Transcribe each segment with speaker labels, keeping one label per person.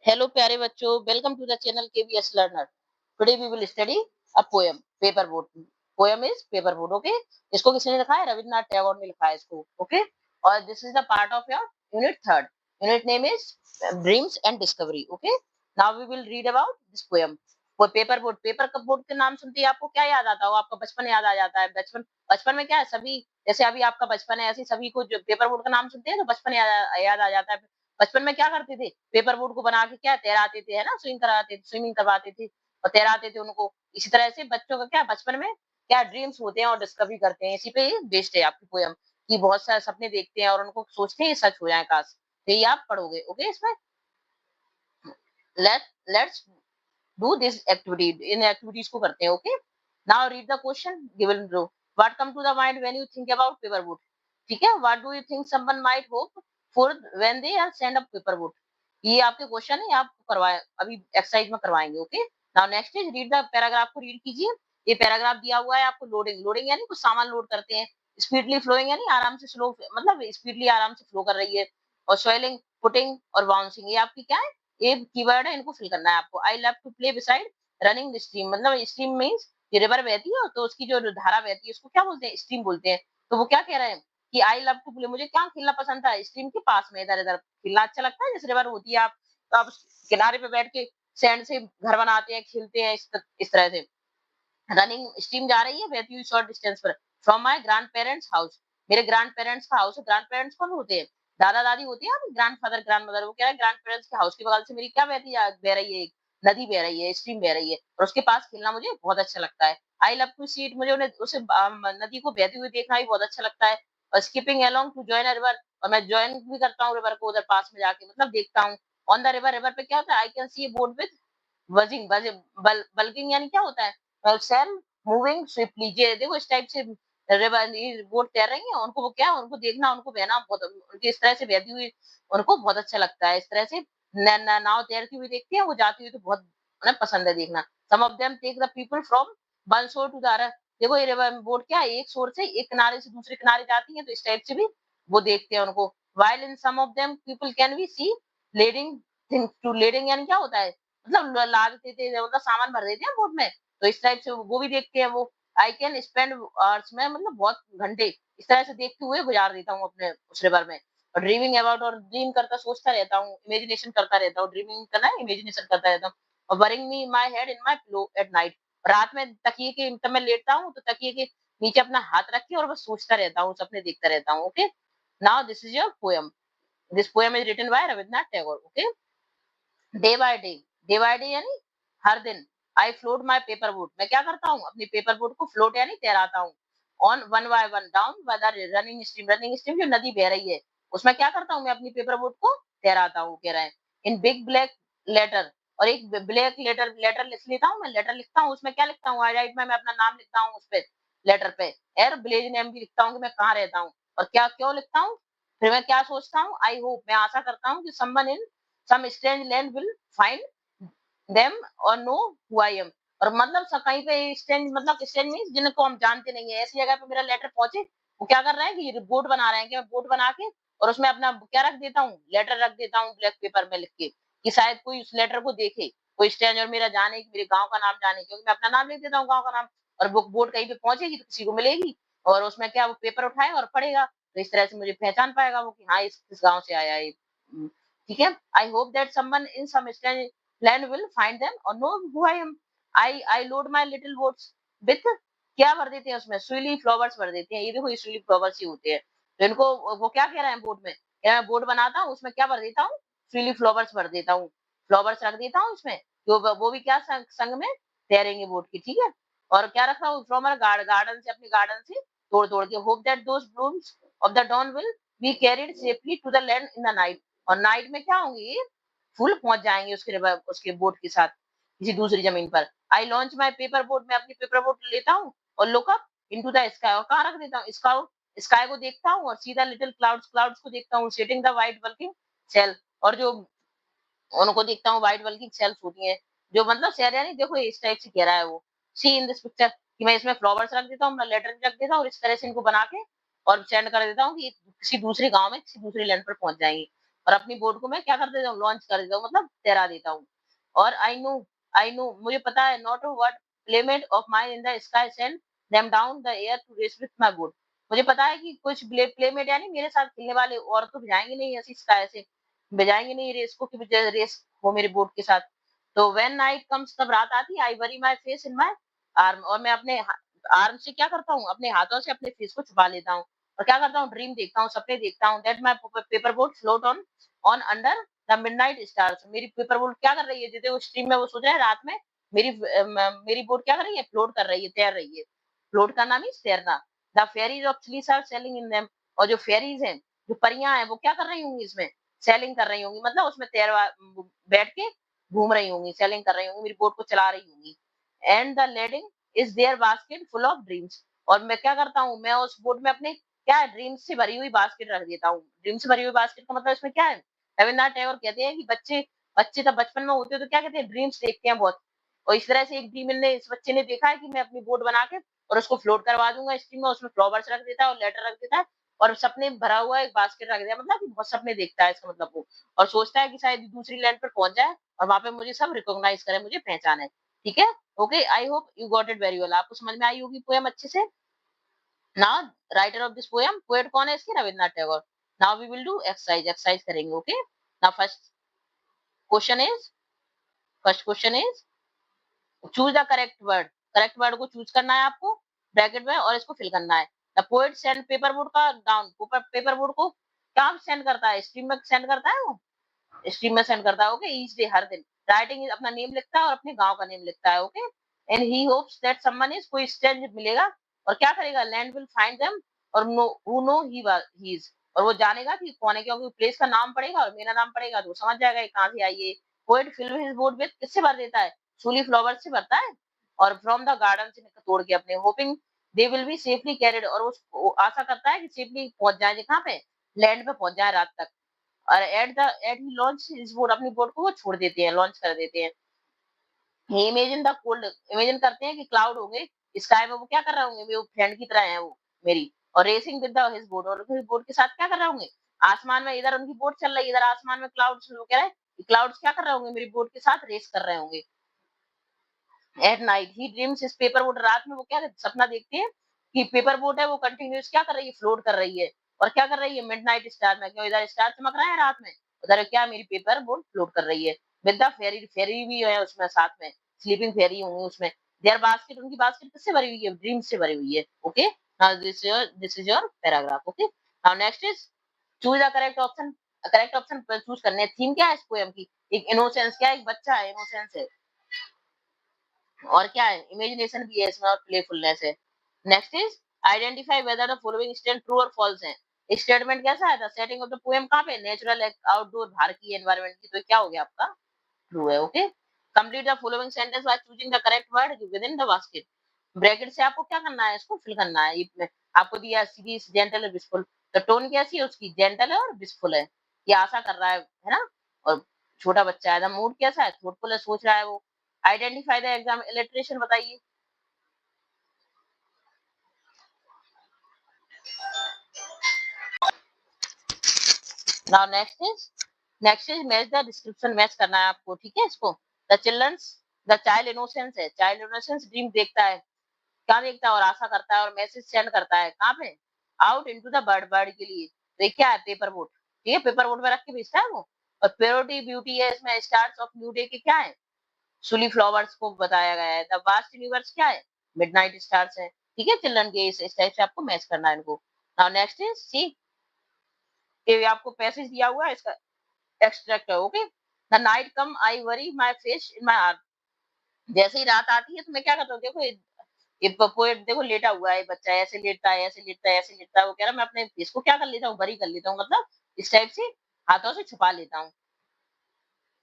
Speaker 1: Hello प्यारे बच्चों, welcome to the channel KVS learner. Today we will study a poem, paper boat. Poem is paper boat, okay. इसको किसने लिखा है? रविन्द्रनाथ टैगोर ने लिखा है इसको, ओके। और this is the part of your unit third. Unit name is dreams and discovery, okay. Now we will read about this poem. वो paper boat, paper cup boat के नाम सुनते ही आपको क्या याद आता हो? आपका बचपन याद आ जाता है। बचपन बचपन में क्या है, सभी जैसे अभी आपका बचपन है, ऐसे सभी को जो पेपर बोट का नाम सुनते हैं तो बचपन याद आ जाता है। बचपन में क्या करते थे? पेपर बोट को बना के क्या तैराते थे, है ना, स्विमिंग करवाते थे और तैराते थे उनको। इसी तरह से बच्चों का क्या बचपन में क्या ड्रीम्स होते हैं और डिस्कवरी करते हैं। इसी पे बेस्ड है आपकी पोयम कि बहुत सारे सपने देखते हैं और उनको सोचते हैं ये सच हो जाए काश। तो ये आप पढ़ोगे, ओके। इसमें लेट्स डू दिस एक्टिविटी, इन एक्टिविटीज को करते हैं, okay. Now read the question given below. What come to the mind when you think about paper boat? ठीक है, what do you think someone might hope for when they are send a paper boat? ये आपके question है, आप करवाए अभी exercise में करवाएंगे, okay. Now next is read the paragraph को रीड कीजिए। ये पैराग्राफ दिया हुआ है आपको। लोडिंग, लोडिंग यानी कुछ सामान लोड करते हैं। स्पीडली फ्लोइंग यानी आराम से स्लो, मतलब स्पीडली आराम से फ्लो कर रही है। और स्वेलिंग, पुटिंग और बाउंसिंग, ये आपकी क्या है? ये कीवर्ड है, इनको फिल करना है आपको। I love to play beside running stream, मतलब स्ट्रीम मींस ये रिवर बहती है तो उसकी जो धारा बहती है उसको क्या बोलते हैं? स्ट्रीम बोलते हैं। तो वो क्या कह रहे हैं कि आई लव टू प्ले, मुझे क्या खेलना पसंद था स्ट्रीम के पास में, इधर इधर खेलना अच्छा लगता है। जैसे रिवर होती है, आप तो आप किनारे पे बैठ के सैंड से घर बनाते हैं, खेलते हैं, इस तरह से। रनिंग स्ट्रीम जा रही है, बहती हुई शॉर्ट डिस्टेंस पर, from my grand parents house, मेरे ग्रैंड पेरेंट्स का हाउस है। ग्रैंड पेरेंट्स कौन होते हैं? दादा दादी होते हैं, ग्रैंड फादर ग्रैंड मदर। वो कह रहा है ग्रैंड पेरेंट्स के हाउस के बगल से मेरी क्या बह रही है, एक नदी बह रही है, स्ट्रीम बह रही है और उसके पास खेलना मुझे बहुत अच्छा लगता है। I love to see it, मुझे उन्हें उसे नदी को बहती हुई देखना भी बहुत अच्छा लगता है। और skipping along to join a river, और मैं ज्वाइन भी करता हूँ रिवर को, उधर पास में जाके मतलब देखता हूँ। ऑन द रिवर, रिवर पे क्या होता है? I can see a boat with bulging, bulging यानी क्या होता है? Sail moving swiftly. ये देखो इस टाइप से बोट तैर रही है, उनको वो क्या, उनको देखना, उनको बहना बहुत, उनकी इस तरह से बहती हुई उनको बहुत अच्छा लगता है। इस तरह से नाव तैरती हुई देखते हैं, वो जाती हुई तो बहुत उन्हें पसंद है देखना। Some of them take the people from one shore to the other. देखो ये बोट क्या है, एक शोर से एक किनारे से दूसरे किनारे जाती है, तो इस टाइप से भी वो देखते हैं उनको। While in some of them people can be see lading things too, lading यानी क्या होता है? मतलब लाद देते थे, मतलब सामान भर देते हैं बोट में, तो इस टाइप से वो भी देखते हैं वो। आई कैन स्पेंड आवर्स में, मतलब बहुत घंटे इस तरह से देखते हुए गुजार देता हूँ अपने उस रिवर में। और ड्रीमिंग अबाउट, और ड्रीम करता सोचता रहता हूँ, इमेजिनेशन करता रहता हूँ। ड्रीमिंग करना है, इमेजिनेशन करता रहता हूँ। और worrying me my head in my pillow at night, रात में तकिए के तब मैं लेटता हूँ तो तकिए के नीचे अपना हाथ रख के और बस सोचता रहता हूँ, सपने देखता रहता हूँ, okay. Now this is your poem. This poem is written by Rabindranath Tagore, okay. Day by day, day by day यानी हर दिन। I float my paper boat, मैं क्या करता हूँ? अपनी पेपर बोट को फ्लोट यानी तैराता हूँ। On one by one down by the running stream, running stream जो नदी बह रही है उसमें क्या करता हूँ? मैं अपनी पेपर बोट को तैराता हूँ, कह रहे हैं। इन बिग ब्लैक लेटर, और एक ब्लैक लेटर, लेटर लिख लेता हूँ, मैं लेटर लिखता हूँ, उसमें क्या लिखता हूँ? आई राइट में मैं अपना नाम लिखता हूँ उस पे, लेटर पे। एर विलेज नेम भी लिखता हूँ कि मैं कहाँ रहता हूँ। और क्या क्यों लिखता हूँ? फिर मैं क्या सोचता हूँ? आई होप, मैं आशा करता हूँ कि someone in some strange land will find them or know who I am। और मतलब कहीं पे स्ट्रेंज, मतलब स्ट्रेंज मीन्स जिनको हम जानते नहीं है, ऐसी जगह पे मेरा लेटर पहुंचे। वो क्या कर रहे हैं कि बोट बना रहे हैं कि मैं बोट बना के और उसमें अपना क्या रख देता हूँ? लेटर रख देता हूँ ब्लैक पेपर में लिख के, कि शायद कोई उस लेटर को देखे, कोई स्ट्रेंज और मेरा जाने, मेरे गाँव का नाम जाने, क्योंकि मैं अपना नाम लिख देता हूँ, गाँव का नाम। और वो बोट कहीं पे पहुंचेगी तो किसी को मिलेगी और उसमें क्या वो पेपर उठाए और पढ़ेगा, तो इस तरह से मुझे पहचान पाएगा वो कि हाँ इस गाँव से आया है। ठीक है। I hope that someone in some strange land will find them और know who I am. I load my little boats with, क्या भर देते हैं उसमें? स्वीली फ्लावर्स भर देते हैं। ये देखो, ये स्वीली फ्लावर्स ही होते हैं। तो इनको वो क्या कह रहे हैं बोट में? मैं बोट बनाता हूँ, उसमें क्या भर देता हूँ? स्वीली फ्लावर्स भर देता हूँ, फ्लावर्स रख देता हूँ उसमें, तो वो भी क्या संग में तैरेंगे बोट की, ठीक है। और क्या रखा हूँ? फ्रॉम गार्डन से, अपने गार्डन से तोड़ तोड़ के। Hope that those blooms of the dawn will be carried safely to the land in the night. और नाइट में क्या होंगे? ये फुल पहुंच जाएंगे उसके बोट के साथ किसी दूसरी जमीन पर। I launch my paper boat, मैं अपनी पेपर बोट लेता हूँ और look up into the sky, और कहाँ रख देता हूँ? स्काई को देखता हूँ और सीधा लिटिल क्लाउड्स, क्लाउड्स को देखता हूँ, setting the white working sail, और जो उनको देखता हूँ व्हाइट वर्किंग सेल्स होती हैं, जो मतलब शहर, यानी देखो इस टाइप से कह रहा है वो। सी इन दिस पिक्चर, कि मैं इसमें फ्लावर्स रख देता हूँ, अपना लेटर रख देता हूँ और इस तरह से इनको बना के और सेंड कर देता हूँ कि किसी दूसरे गांव में, किसी दूसरी लैंड पर पहुंच जाएंगे। और अपनी बोट को मैं क्या कर देता हूँ, लॉन्च कर देता हूँ, मतलब तैरा देता हूँ। और आई नो मुझे पता है, not what playmate of mine in the sky send them down the air to race with my boat. मुझे पता है कि कुछ प्लेमेट यानी मेरे साथ खेलने वाले और तो भिजाएंगे नहीं ऐसी स्काई से, भिजाएंगे नहीं रेस को कि रेस हो मेरी बोट के साथ। तो व्हेन नाइट कम्स, तब रात आती, I worry my face in my arm, और मैं अपने आर्म से क्या करता हूँ, अपने हाथों से अपने फेस को छुपा लेता हूँ। और क्या करता हूँ, ड्रीम देखता हूँ, सपने देखता हूँ, that my paper boat float on on under the midnight stars. मेरी पेपर बोट क्या कर रही है, जैसे वो स्ट्रीम में वो सोच रहा है रात में मेरी मेरी बोट क्या कर रही है, फ्लोट कर रही है, तैर रही है। फ्लोट करना मीन्स तैरना। The fairies of chillies are sailing in them, और जो फेरीज हैं, जो परियां हैं, वो क्या कर रही होंगी इसमें, सेलिंग कर रही होंगी, मतलब उसमें तैर बैठ के घूम रही होंगी, सेलिंग कर रही होंगी, मेरी बोट को चला रही होंगी। And the lading is their basket full of dreams, और मैं क्या करता हूँ, मैं उस बोट में अपने क्या ड्रीम्स से भरी हुई बास्केट रख देता हूँ। ड्रीम से भरी हुई बास्केट का मतलब इसमें क्या है, रविन्द्रनाथ टैगोर कहते हैं कि बच्चे बच्चे तब बचपन में होते हैं तो क्या कहते हैं, ड्रीम्स देखते हैं बहुत। और इस तरह से एक ड्रीम ने, इस बच्चे ने देखा है कि मैं अपनी बोट बना के और उसको फ्लोट करवा दूंगा स्ट्रीम में, उसमें फ्लावर्स रख देता है और लेटर रख देता है, और सपने भरा हुआ एक बास्केट रख दिया, मतलब कि बहुत सपने देखता है इसका मतलब वो। और सोचता है कि शायद दूसरी लैंड पर पहुंच जाए और वहां पे मुझे सब रिकॉग्नाइज करे, मुझे पहचाने। ठीक है, okay, I hope you got it very well. आपको समझ में आई होगी पोएम अच्छे से। Now writer of this poem, poet कौन है इसके, Rabindranath Tagore. Now we will do exercise, exercise करेंगे। Okay, now question is first question is choose the correct word. Correct word को चूज करना है आपको ब्रैकेट में, और इसको फिल करना है। The poet send paper board का डाउन, पेपर बोर्ड को कहाँ सेंड करता है, स्ट्रीम में सेंड करता है वो, स्ट्रीम में सेंड करता है। ओके, ईच डे, हर दिन। राइटिंग अपना नेम लिखता है और अपने गांव का नेम लिखता है। Okay, and he hopes that someone is, कोई स्ट्रेंजर मिलेगा और क्या करेगा, लैंड विल फाइंड देम, और know who know he is, और वो जानेगा कि कौन है, क्योंकि प्लेस का नाम पड़ेगा और मेरा नाम पड़ेगा तो वो समझ जाएगा ये कहाँ से आई है। Poet fill his board with, किससे भर देता है, सूली फ्लावर से भरता है, और फ्रॉम द गार्डन से तोड़ के अपने, hoping they will be safely carried, और वो आशा करता है कि सेफली पहुंच जाए कहाँ पे, लैंड पे पहुंच जाए रात तक। और एट ही लॉन्च हिज बोट, अपनी बोट को वो छोड़ देते हैं, लॉन्च कर देते हैं। ही इमेजिन द कोल्ड, इमेजिन करते हैं कि क्लाउड होंगे स्काई में, वो क्या कर रहे होंगे, वो फ्रेंड की तरह है वो मेरी, और रेसिंग विद हिज बोट, और हिज बोट के साथ क्या कर रहे होंगे, आसमान में, इधर उनकी बोट चल रही है, इधर आसमान में क्लाउड्स, वो कह रहे हैं क्लाउड्स क्या कर रहे होंगे, मेरी बोट के साथ रेस कर रहे होंगे। At night he dreams his paper boat, रात में वो क्या सपना देखते हैं कि पेपर बोट है वो कंटिन्यूस क्या कर रही है, फ्लोट कर रही है, और क्या कर रही है, मिडनाइट स्टार में, क्यों इधर स्टार चमक रहा है रात में, उधर क्या मेरी पेपर बोट फ्लोट कर रही है। विद द फेरी, फेरी भी है उसमें साथ में, स्लीपिंग फेरी होंगी उसमें। देयर बास्केट, उनकी बास्केट किससे भरी हुई है, ड्रीम से भरी हुई है। Okay, now this is your paragraph. Okay, now next is choose the correct option. Correct option choose करने, थीम क्या है इस पोएम की, एक इनोसेंस, क्या एक बच्चा है, इनोसेंस है, और क्या है, इमेजिनेशन भी है इसमें और प्लेफुलनेस है। Next is identify whether the following statement true और फॉल्स है। स्टेटमेंट कैसा है, the setting of the poem कहाँ पे, नेचुरल आउटडोर, बाहर की एनवायरनमेंट की, तो क्या हो गया आपका, ट्रू है। Okay, complete the following sentence by choosing the correct word with in the basket. Bracket से आपको क्या करना है, इसको फिल करना है। ये आपको दिया सीरीज जेंटल और विशफुल, तो टोन कैसी है उसकी, जेंटल है और विशफुल है, ये आशा कर रहा है ना, और छोटा बच्चा है। द मूड कैसा है, थॉटफुल है, सोच रहा है वो। आइडेंटिफाई द एग्जाम इलिटरेशन, बताइए। Now next is match the description, match करना है आपको। ठीक है, इसको the childrens, the child innocence है, चाइल्ड इनोसेंस ड्रीम देखता है, क्या देखता है, और आशा करता है और मैसेज सेंड करता है कहाँ पे, out into the bird, bird के लिए। तो ये क्या है, पेपर बोट। ठीक है, पेपर बोट में रख के भेजता है वो। और प्योरिटी ब्यूटी है इसमें, स्टार्स ऑफ न्यू डे के क्या है, सुली फ्लावर्स को बताया गया है। द वास्ट यूनिवर्स क्या है, मिडनाइट स्टार्स है। ठीक है, चिल्ड्रन के इस टाइप से आपको मैच करना है इनको। नाउ नेक्स्ट इज सी, ये आपको पैसेज दिया हुआ है, इसका एक्सट्रैक्ट है। Okay, the night come I worry my face in my heart, जैसे ही रात आती है तो मैं क्या करता हूँ, देखो ये पोएट देखो लेटा हुआ है बच्चा, ऐसे लेटता है, ऐसे लेटता है, ऐसे लेटता है, वो कह रहा है मैं अपने फेस को क्या कर लेता हूँ, बरी कर लेता हूँ, मतलब इस टाइप से हाथों से छुपा लेता हूँ।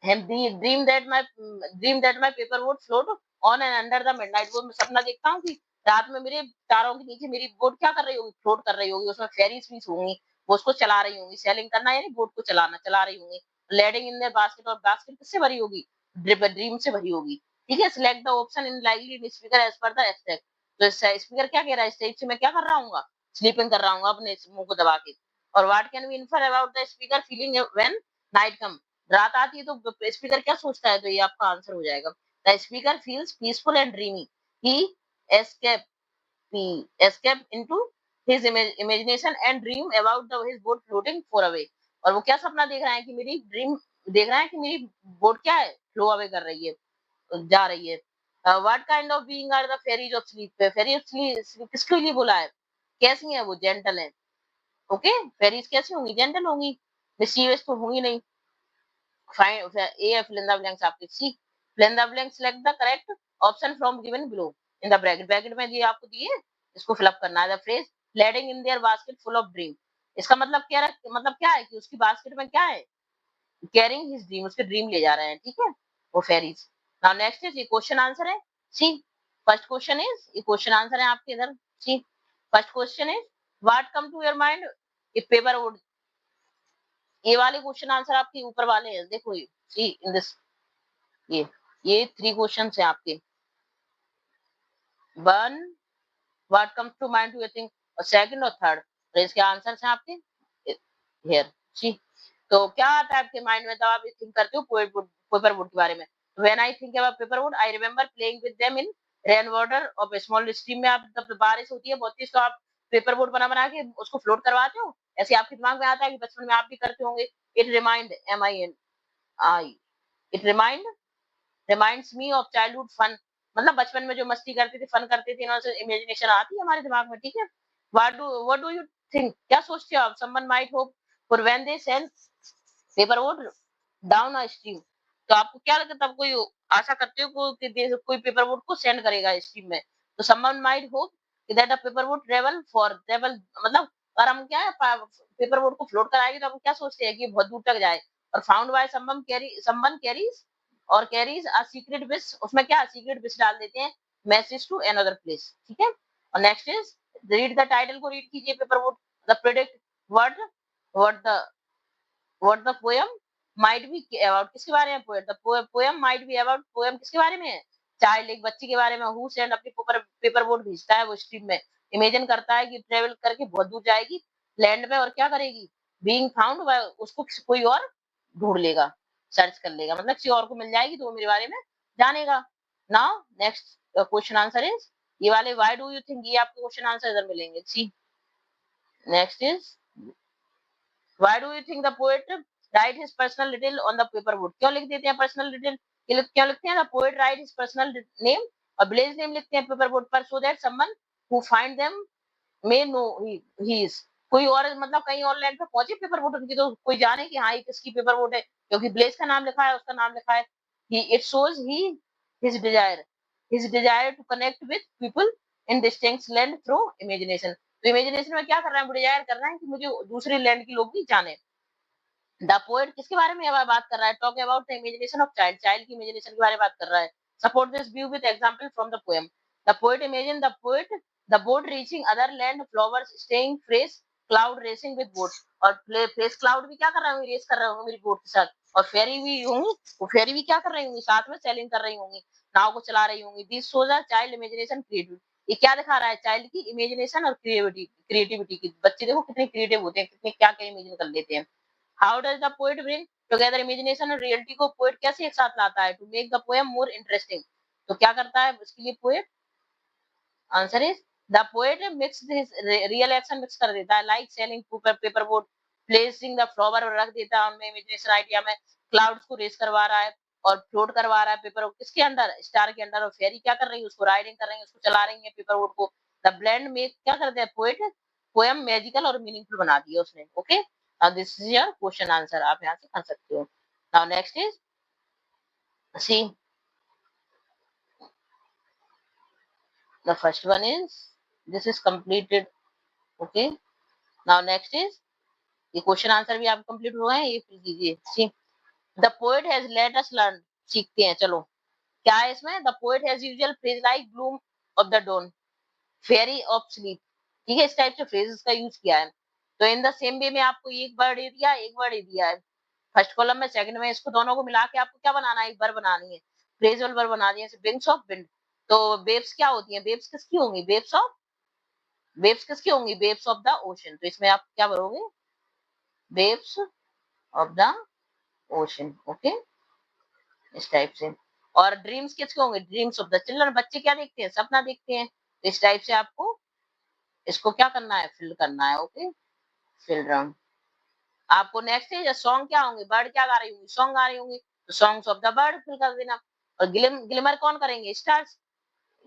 Speaker 1: Dream that my paper would float on and under the midnight, वो मैं सपना देखता हूँ कि रात में मेरे तारों के नीचे मेरी बोट क्या कर रही होगी, फ्लोट कर रही होगी, उसमें फेरीज भी होंगी, वो उसको चला रही होंगी, सेलिंग करना यानी बोट को चलाना, चला रही होंगी। लैडिंग इन देयर बास्केट, और बास्केट किससे भरी होगी, ड्रीम से भरी होगी। ठीक है, select the option in likely speaker as per the extract. तो स्पीकर क्या कह रहा है, इस टाइप से मैं क्या कर रहा हूँ, स्लीपिंग कर रहा हूँ अपने मुंह को दबा के, और what can we infer about the speaker feeling when night come, रात आती है तो स्पीकर क्या सोचता है, तो ये आपका आंसर हो जाएगा। The speaker feels peaceful and dreamy, he escape escape into his imagination and dream about his boat floating far away। और वो क्या सपना देख रहा है कि मेरी ड्रीम देख रहा है कि मेरी बोट क्या है, फ्लो अवे कर रही है, जा रही है। What kind of being are the fairies of sleep, fairy of sleep किसके लिए बोला है, कैसी है वो, जेंटल है। ओके, फेरीज कैसी होंगी, जेंटल होंगी, मिस्चीवियस तो होंगी नहीं। Find A fill in the blanks आपके सी, fill in the blanks, select the correct option from given below in the bracket, bracket में ये आपको दिए, इसको फिलअप करना है। The phrase letting in their basket full of dream, इसका मतलब क्या मतलब क्या है कि उसकी बास्केट में क्या है, कैरिंग हिज ड्रीम, उसके ड्रीम ले जा रहे हैं, ठीक है, वो फेरीज। नाउ नेक्स्ट इज, ये क्वेश्चन आंसर है सी, फर्स्ट क्वेश्चन इज, ये क्वेश्चन आंसर है आपके इधर see. First question is what come to your mind if paper would, ये वाले क्वेश्चन आंसर आपके ऊपर वाले हैं, देखो ये सी इन दिस, ये 3 क्वेश्चन है आपके। One, what comes to mind to you think, और सेकंड और थर्ड, तो इसके आंसर हैं आपके हियर सी। तो क्या आता है आपके माइंड में जब आप थिंक करते हो पेपर वुड के बारे में, when I think about paper would I remember playing with them in rain water of A small stream, में आप जब बारिश होती है बहुत तेज तो आप पेपर बोट बना बना के उसको फ्लोट करवाते हो, ऐसे आपके दिमाग में आता है कि बचपन में आप भी करते होंगे। It remind M I N I, it reminds me of childhood fun, मतलब बचपन में जो मस्ती करते थे, फन करते थे, इनसे इमेजिनेशन आती है हमारे दिमाग में, ठीक है। व्हाट डू यू थिंक, क्या सोचते हो आप, someone might hope for when they send paper would down a stream, तो आपको क्या लगता है, तब कोई आशा करते हो कि कोई पेपर वुड को सेंड करेगा स्ट्रीम में, तो someone might hope that a paper would travel मतलब, और हम क्या है पेपर वुड को फ्लोट कराएगी तो हम क्या सोचते हैं कि बहुत दूर तक जाए, और फाउंड बाय समवन कैरीज और कैरीज अ सीक्रेट विश, उसमें क्या सीक्रेट विश डाल देते हैं, मैसेज टू अनदर प्लेस, ठीक है। और next is read the title को रीड कीजिए, paper would the predict what what the what the poem might be about, किसके बारे में, poet the poem might be about, poem किसके बारे में है, चाइल्ड, एक बच्चे के बारे में, हु सेंड अपनी पेपर बोट भेजता है वो स्ट्रीम में, इमेजिन करता है कि ट्रेवल करके बहुत दूर जाएगी लैंड में, और क्या करेगी, बीइंग फाउंड, उसको कोई और ढूंढ लेगा, सर्च कर लेगा, मतलब किसी और को मिल जाएगी तो वो मेरे बारे में जानेगा। Now next question answer is, ये वाले व्हाई डू यू थिंक, ये आपको क्वेश्चन आंसर इधर मिलेंगे see. Next is Why do you think the poet write his personal detail on the paper wood? क्यों लिख देते हैं पर्सनल डिटेल, क्यों लिखते हैं, the poet write his personal name और विलेज नेम लिखते हैं पेपर बोर्ड पर, so that someone who find them may know he is, कोई और मतलब कहीं और लैंड पे पहुंचे पेपर बोट उनकी तो कोई जाने कि हाँ ये किसकी पेपर बोट है, क्योंकि विलेज का नाम लिखा है, उसका नाम लिखा है। he it shows he his desire to connect with people in distant land through imagination, तो इमेजिनेशन में क्या कर रहा है, डिजायर कर रहा है कि मुझे दूसरे लैंड के लोग भी जाने। द पोएट किसके बारे में बात कर रहा है, talk about the imagination of child, child की इमेजिनेशन के बारे में बात कर रहा है। Support this view with example from the poem, the poet imagine the boat reaching other land, flowers staying fresh, cloud racing with boat, और fresh cloud भी क्या कर रहा है, रेस कर रहा होंगे मेरी बोट के साथ, और फेरी भी होंगी, वो फेरी भी क्या कर रही होंगी, साथ में सेलिंग कर रही होंगी, नाव को चला रही होंगी। This shows our child imagination creativity, ये क्या दिखा रहा है, चाइल्ड की इमेजिनेशन और क्रिएटिविटी की, बच्चे देखो कितने क्रिएटिव होते हैं, कितने क्या क्या इमेजिन कर लेते हैं। How does the poet bring together imagination और रियलिटी, को पोएट कैसे एक साथ लाता है, to make the poem more interesting, तो क्या करता है उसके लिए poet, answer is the poet mix his real action, mix कर देता है, like sailing paper boat, placing the flower, रख देता है उनमें इमेजिनेशन आइडिया में, क्लाउड्स को रेस करवा रहा है और फ्लोट करवा रहा है पेपर किसके अंदर, स्टार के अंदर, और फेरी क्या कर रही है, उसको राइडिंग कर रही है, उसको चला रही है पेपर बोट को। द ब्लेंड में क्या करते हैं पोएट, पोएम मैजिकल और मीनिंगफुल बना दिया उसने। Okay, now this is your question answer, आप यहाँ से कर सकते हो। now next is see, the first one is, this is completed, okay, now next is, ये क्वेश्चन आंसर भी आप कंप्लीट हो गए, ये फिल कीजिए। See, the poet has let us learn, सीखते हैं चलो, क्या है इसमें, the poet has usual phrase like bloom of the dawn, fairy of sleep, ठीक है, इस टाइप से फ्रेजेस का यूज किया है। तो इन द सेम वे में आपको एक वर्ड दिया, एक वर्ड दिया है फर्स्ट कॉलम में, सेकंड में, इसको दोनों को मिला के आपको क्या बनाना है, एक वर्ब बनानी है, फ्रेजल वर्ब बना दिया, जैसे विंग्स ऑफ विंड, तो वेव्स क्या होती हैं, वेव्स किसकी होंगी, वेव्स किसकी होंगी, वेव्स ऑफ द ओशन, तो इसमें आप क्या भरोगे, waves of the ocean, okay, इस टाइप से। और ड्रीम्स किसके होंगे? Dreams of the children. बच्चे क्या देखते हैं? सपना देखते हैं। तो इस टाइप से आपको इसको क्या करना है? फिल करना है, ओके, फिल राउंड। आपको नेक्स्ट है सॉन्ग क्या होंगे? बर्ड क्या गा रही होंगी? सॉन्ग गा रही होंगी, तो songs of the bird fill कर देना। और ग्लिमर कौन करेंगे? Stars,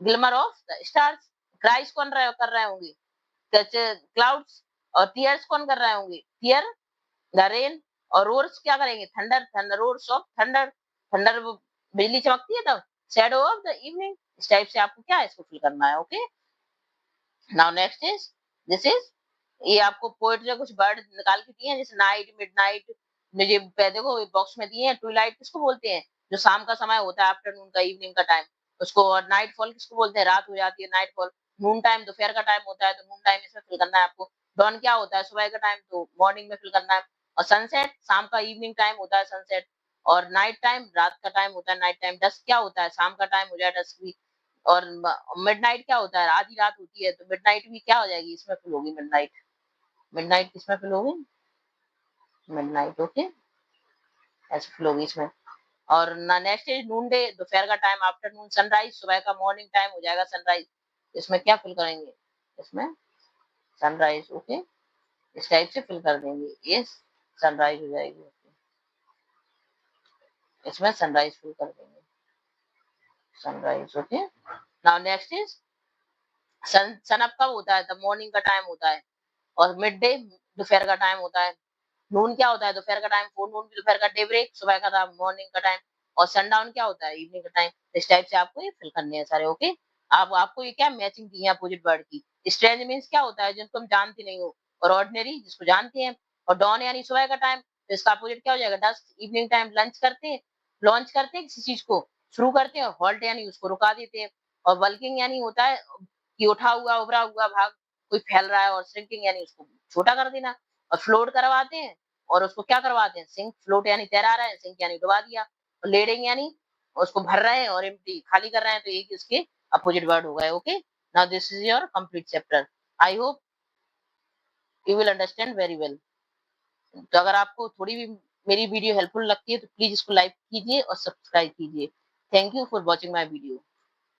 Speaker 1: glimmer of the stars. क्राइस कौन कर रहे होंगे? क्लाउड्स। और टीयर्स कौन कर रहे होंगे? Tier the rain. और रोर्स क्या करेंगे? Thunder, thunder roars of thunder. Thunder बिजली चमकती है तब। Shadow of the evening. इस टाइप से आपको क्या है? इसको फिल करना है, okay. Now next is this is, ये आपको पोएट्री कुछ वर्ड निकाल के दिए हैं, जैसे नाइट, मिडनाइट। मुझे देखो बॉक्स में दिए हैं। ट्विलाइट किसको बोलते हैं? जो शाम का समय होता है, आफ्टरनून का, इवनिंग का टाइम, उसको। और नाइट फॉल किसको बोलते हैं? रात हो जाती है, नाइट फॉल। नून टाइम दोपहर का टाइम होता है, तो नून टाइम इसमें फिल करना है आपको। डॉन क्या होता है? सुबह का टाइम, तो मॉर्निंग में फिल करना है। और सनसेट शाम का, इवनिंग टाइम होता है सनसेट। और नाइट टाइम रात का टाइम होता है, नाइट टाइम। डस्क क्या होता है? शाम का टाइम हो जाए डस्क भी। और मिडनाइट क्या होता है? आधी रात होती है, तो मिडनाइट भी क्या हो जाएगी? इसमें फिल होगी मिडनाइट। मिडनाइट किसमें फिल होगी? मिडनाइट, ओके, ऐसे फिल होगी इसमें। और नेक्स्ट इज नून डे, दोपहर का टाइम, आफ्टरनून। सनराइज सुबह का, मॉर्निंग टाइम हो जाएगा सनराइज। इसमें क्या फिल करेंगे? इसमें सनराइज, ओके, इस टाइप से फिल कर देंगे। ये सनराइज हो जाएगी, इसमें सनराइज फिल कर देंगे, sunrise, okay. Now next is sun up कब होता है? तब मॉर्निंग का टाइम होता है। और मिड डे दोपहर का टाइम होता है। नून क्या होता है? दोपहर का टाइम, फोर नून भी दोपहर का। डे ब्रेक सुबह का टाइम, मॉर्निंग का टाइम। और सनडाउन क्या होता है? इवनिंग का टाइम। इस टाइप से आपको ये फिल करने हैं सारे, ओके। आप आपको ये क्या मैचिंग दी है अपोजिट वर्ड की। स्ट्रेंज मीन्स क्या होता है? जिनको हम जानते नहीं हो। और ऑर्डिनरी जिसको जानते हैं। और डॉन यानी सुबह का टाइम, तो इसका अपोजिट क्या हो जाएगा? Dusk, evening time. लंच करते हैं, लॉन्च करते हैं किसी चीज को, शुरू करते हैं। हॉल्ट यानी उसको रुका देते हैं। और बल्किंग यानी होता है कि उठा हुआ, उभरा हुआ भाग, कोई फैल रहा है। और श्रिंकिंग यानी उसको छोटा कर देना। और फ्लोट करवाते हैं, और उसको क्या करवाते हैं? सिंक। फ्लोट यानी तैरा रहा है, सिंक यानी डुबा दिया। और लेडिंग यानी उसको भर रहे हैं, और एम्प्टी खाली कर रहे हैं, तो एक इसके अपोजिट वर्ड हो गए, okay. Now this is your complete chapter. I hope you will understand very well. तो अगर आपको थोड़ी भी मेरी वीडियो हेल्पफुल लगती है, तो प्लीज इसको लाइक कीजिए और सब्सक्राइब कीजिए। Thank you for watching my video.